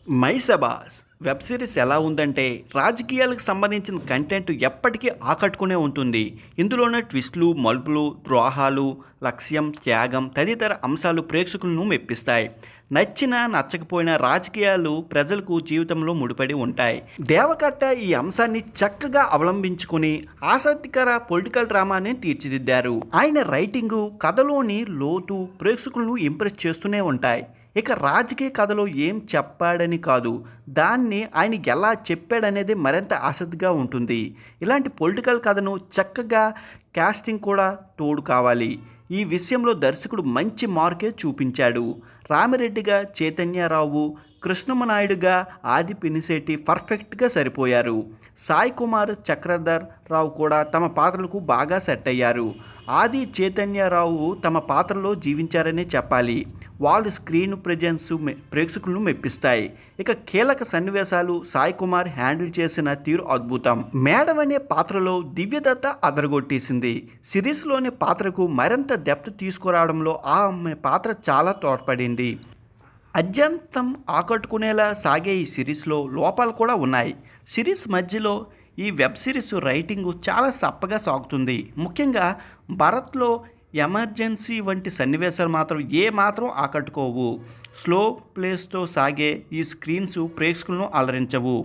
మైసబాస్ web series ఎలా ఉందంటే రాజకీయాలకు సంబంధించిన కంటెంట్ ఎప్పటికీ ఆకట్టుకునే ఉంటుంది. ఇందులోనే ట్విస్టులు, మలుపులు, ద్రోహాలు, లక్ష్యం, త్యాగం తదితర అంశాలు ప్రేక్షకులను మెప్పిస్తాయి. నచ్చినా నచ్చకపోయినా రాజకీయాలు ప్రజలకు జీవితంలో ముడిపడి ఉంటాయి. దేవకట్ట ఈ అంశాన్ని చక్కగా అవలంబించుకుని ఆసక్తికర పొలిటికల్ డ్రామాని తీర్చిదిద్దారు. ఆయన రైటింగు, కథలోని లోతు ప్రేక్షకులను ఇంప్రెస్ చేస్తూనే ఉంటాయి. ఇక రాజకీయ కథలో ఏం చెప్పాడని కాదు, దాన్ని ఆయన ఎలా చెప్పాడనేది మరింత ఆసక్తిగా ఉంటుంది. ఇలాంటి పొలిటికల్ కథను చక్కగా కాస్టింగ్ కూడా తోడు కావాలి. ఈ విషయంలో దర్శకుడు మంచి మార్కే చూపించాడు. రామిరెడ్డిగా చైతన్యరావు, కృష్ణమనాయుడుగా ఆది పినిశెట్టి పర్ఫెక్ట్గా సరిపోయారు. సాయి కుమార్, చక్రధర్ రావు కూడా తమ పాత్రలకు బాగా సెట్ అయ్యారు. ఆది, చైతన్యరావు తమ పాత్రలో జీవించారనే చెప్పాలి. వాళ్ళు స్క్రీన్ ప్రెజెన్స్ ప్రేక్షకులను మెప్పిస్తాయి. ఇక కీలక సన్నివేశాలు సాయి కుమార్ హ్యాండిల్ చేసిన తీరు అద్భుతం. మేడం అనే పాత్రలో దివ్యదత్త అదరగొట్టేసింది. సిరీస్లోని పాత్రకు మరింత డెప్త్ తీసుకురావడంలో ఆమె పాత్ర చాలా తోడ్పడింది. అత్యంతం ఆకట్టుకునేలా సాగే ఈ సిరీస్లో లోపాలు కూడా ఉన్నాయి. సిరీస్ మధ్యలో ఈ వెబ్ సిరీస్ రైటింగు చాలా సప్పగా సాగుతుంది. ముఖ్యంగా భరత్లో ఎమర్జెన్సీ వంటి సన్నివేశాలు మాత్రం ఏమాత్రం ఆకట్టుకోవు. స్లో ప్లేస్తో సాగే ఈ స్క్రీన్స్ ప్రేక్షకులను అలరించవు.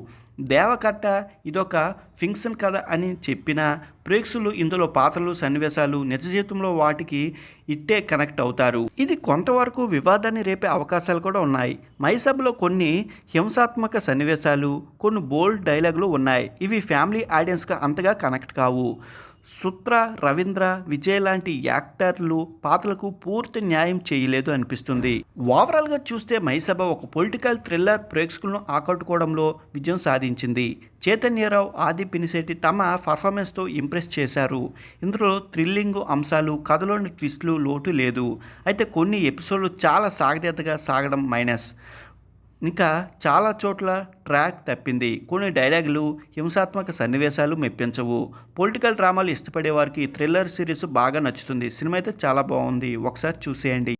దేవకట్ట ఇదొక ఫిక్షన్ కథ అని చెప్పినా ప్రేక్షకులు ఇందులో పాత్రలు, సన్నివేశాలు నిజ జీవితంలో వాటికి ఇట్టే కనెక్ట్ అవుతారు. ఇది కొంతవరకు వివాదాన్ని రేపే అవకాశాలు కూడా ఉన్నాయి. మైసబ్లో కొన్ని హింసాత్మక సన్నివేశాలు, కొన్ని బోల్డ్ డైలాగులు ఉన్నాయి. ఇవి ఫ్యామిలీ ఆడియన్స్గా అంతగా కనెక్ట్ కావు. సుత్ర, రవీంద్ర, విజయ్ లాంటి యాక్టర్లు పాత్రలకు పూర్తి న్యాయం చేయలేదు అనిపిస్తుంది. ఓవరాల్గా చూస్తే మైసభ ఒక పొలిటికల్ థ్రిల్లర్ ప్రేక్షకులను ఆకట్టుకోవడంలో విజయం సాధించింది. చైతన్యరావు, ఆది పినిశెట్టి తమ పర్ఫార్మెన్స్తో ఇంప్రెస్ చేశారు. ఇందులో థ్రిల్లింగ్ అంశాలు, కథలోని ట్విస్టులు లోటు లేదు. అయితే కొన్ని ఎపిసోడ్లు చాలా సాగతీతగా సాగడం మైనస్. ఇంకా చాలా చోట్ల ట్రాక్ తప్పింది. కొన్ని డైలాగులు, హింసాత్మక సన్నివేశాలు మెప్పించవు. పొలిటికల్ డ్రామాలు ఇష్టపడే వారికి థ్రిల్లర్ సిరీస్ బాగా నచ్చుతుంది. సినిమా అయితే చాలా బాగుంది, ఒకసారి చూసేయండి.